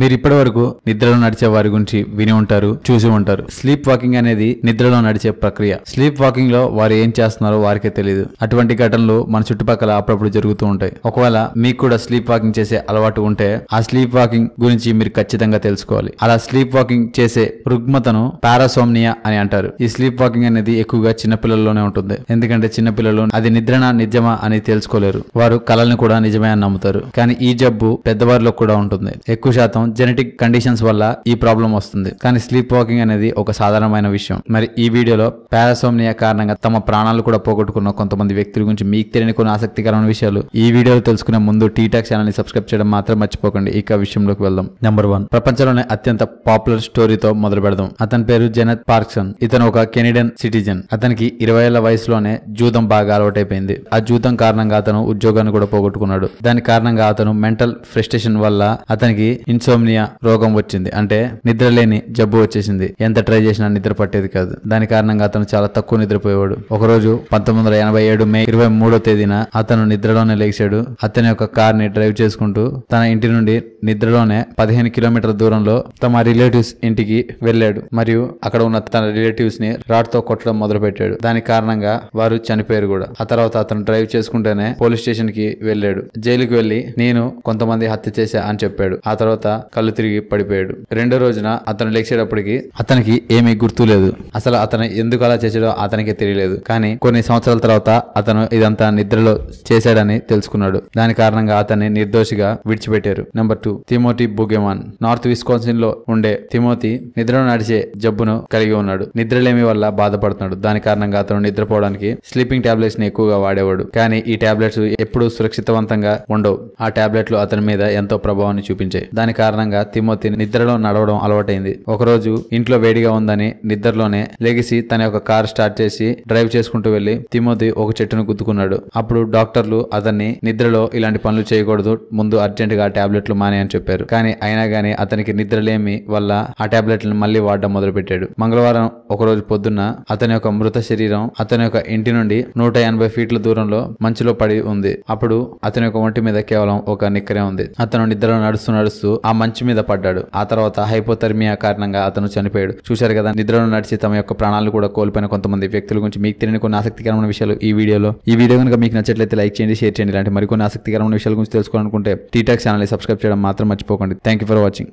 మీరు ఇప్పటి వరకు నిద్రలో నడిచే వారి గురించి విని ఉంటారు, చూసి ఉంటారు. స్లీప్ వాకింగ్ అనేది నిద్రలో నడిచే ప్రక్రియ. స్లీప్ వాకింగ్ లో వారు ఏం చేస్తున్నారో వారికే తెలియదు. అటువంటి ఘటనలు మన చుట్టుపక్కల అప్పుడప్పుడు జరుగుతూ ఉంటాయి. ఒకవేళ మీకు కూడా స్లీప్ వాకింగ్ చేసే అలవాటు ఉంటే ఆ స్లీప్ వాకింగ్ గురించి మీరు ఖచ్చితంగా తెలుసుకోవాలి. అలా స్లీప్ వాకింగ్ చేసే రుగ్మతను పారాసోమ్నియా అని అంటారు. ఈ స్లీప్ వాకింగ్ అనేది ఎక్కువగా చిన్నపిల్లల్లోనే ఉంటుంది. ఎందుకంటే చిన్నపిల్లలు అది నిద్రనా నిజమా అని తెలుసుకోలేరు. వారు కలల్ని కూడా నిజమే అని నమ్ముతారు. కానీ ఈ జబ్బు పెద్దవారిలో కూడా ఉంటుంది. ఎక్కువ శాతం జెనెటిక్ కండిషన్స్ వల్ల ఈ ప్రాబ్లం వస్తుంది. కానీ స్లీప్ వాకింగ్ అనేది ఒక సాధారణమైన విషయం. మరి ఈ వీడియోలో పారాసోమ్నియా కారణంగా తమ ప్రాణాలు కూడా పోగొట్టుకున్న కొంతమంది వ్యక్తుల గురించి మీకు తెలియని కొన్ని ఆసక్తికరమైన విషయాలు ఈ వీడియోలో తెలుసుకునే ముందు టీటాక్ ఛానల్ ని సబ్స్క్రైబ్ చేయడం మాత్రం మర్చిపోకండి. ఇక విషయంలోకి వెళ్దాం. నెంబర్ 1, ప్రపంచంలోనే అత్యంత పాపులర్ స్టోరీతో మొదలు పెడదాం. అతని పేరు జెనెత్ పార్క్సన్. ఇతను ఒక కెనడియన్ సిటిజన్. అతనికి 20 ఏళ్ల వయసులోనే జూదం బాగా అలవాటైపోయింది. ఆ జూదం కారణంగా అతను ఉద్యోగాన్ని కూడా పోగొట్టుకున్నాడు. దాని కారణంగా అతను మెంటల్ ఫ్రస్ట్రేషన్ వల్ల అతనికి ఇన్సోమ్నియా రోగం వచ్చింది. అంటే నిద్రలేని జబ్బు వచ్చేసింది. ఎంత ట్రై చేసినా నిద్ర పట్టేది కాదు. దాని కారణంగా అతను చాలా తక్కువ నిద్రపోయేవాడు. ఒకరోజు 1987 మే 23వ తేదీన అతను నిద్రలోనే లేచాడు. అతని యొక్క కార్ ని డ్రైవ్ చేసుకుంటూ తన ఇంటి నుండి నిద్రలోనే 15 కిలోమీటర్ల దూరంలో తమ రిలేటివ్స్ ఇంటికి వెళ్ళాడు. మరియు అక్కడ ఉన్న తన రిలేటివ్స్ ని రాడ్ తో కొట్టడం మొదలు పెట్టాడు. దాని కారణంగా వారు చనిపోయారు కూడా. ఆ తర్వాత అతను డ్రైవ్ చేసుకుంటేనే పోలీస్ స్టేషన్ కి వెళ్ళాడు. జైలుకి వెళ్లి నేను కొంతమంది హత్య చేశా అని చెప్పాడు. ఆ తర్వాత కళ్ళు తిరిగి పడిపోయాడు. రెండో రోజున అతను లేచేటప్పటికి అతనికి ఏమీ గుర్తు లేదు. అసలు అతను ఎందుకు అలా చేసాడో అతనికి తెలియలేదు. కానీ కొన్ని సంవత్సరాల తర్వాత అతను ఇదంతా నిద్రలో చేశాడని తెలుసుకున్నాడు. దాని కారణంగా అతన్ని నిర్దోషిగా విడిచిపెట్టారు. Number 2, Timothy Bugeman. North Wisconsin లో ఉండే తిమోతి నిద్రలో నడిచే జబ్బును కలిగి ఉన్నాడు. నిద్రలేమి వల్ల బాధపడుతున్నాడు. దాని కారణంగా అతను నిద్రపోవడానికి స్లీపింగ్ టాబ్లెట్స్ ని ఎక్కువగా వాడేవాడు. కానీ ఈ టాబ్లెట్స్ ఎప్పుడూ సురక్షితవంతంగా ఉండవు. ఆ టాబ్లెట్లు అతని మీద ఎంతో ప్రభావాన్ని చూపించాయి. దాని కారణంగా తిమోతి నిద్రలో నడవడం అలవాటైంది. ఒకరోజు ఇంట్లో వేడిగా ఉందని నిద్రలోనే లెగిసి తన యొక్క కార్ స్టార్ట్ చేసి డ్రైవ్ చేసుకుంటూ వెళ్లి తిమోతి ఒక చెట్టును గుద్దుకున్నాడు. అప్పుడు డాక్టర్లు అతన్ని నిద్రలో ఇలాంటి పనులు చేయకూడదు, ముందు అర్జెంట్ గా టాబ్లెట్లు మానే అని చెప్పారు. కానీ అయినా గానీ అతనికి నిద్రలేమి వల్ల ఆ టాబ్లెట్లను మళ్లీ వాడడం మొదలు పెట్టాడు. మంగళవారం ఒకరోజు పొద్దున్న అతని యొక్క మృత శరీరం అతని యొక్క ఇంటి నుండి 180 ఫీట్ల దూరంలో మంచులో పడి ఉంది. అప్పుడు అతని యొక్క ఒంటి మీద కేవలం ఒక నిక్కరే ఉంది. అతను నిద్రలో నడుస్తూ ఆ మంచు మీద పడ్డాడు. ఆ తర్వాత హైపోథర్మియా కారణంగా అతను చనిపోయాడు. చూశారు కదా, నిద్రలో నడిచి తమ యొక్క ప్రాణాలను కూడా కోల్పోయిన కొంతమంది వ్యక్తుల గురించి మీకు తెలియని కొన్ని ఆసక్తికరమైన విషయాలు ఈ వీడియోలో. ఈ వీడియో కనుక మీకు నచ్చట్లయితే లైక్ చేయండి, షేర్ చేయండి. ఇలాంటి మరికొన్ని ఆసక్తికరమైన విషయాల గురించి తెలుసుకోవాలనుకుంటే టీటాక్ ఛానల్ ని సబ్స్క్రైబ్ చేయడం మాత్రం మర్చిపోకండి. Thank you for watching.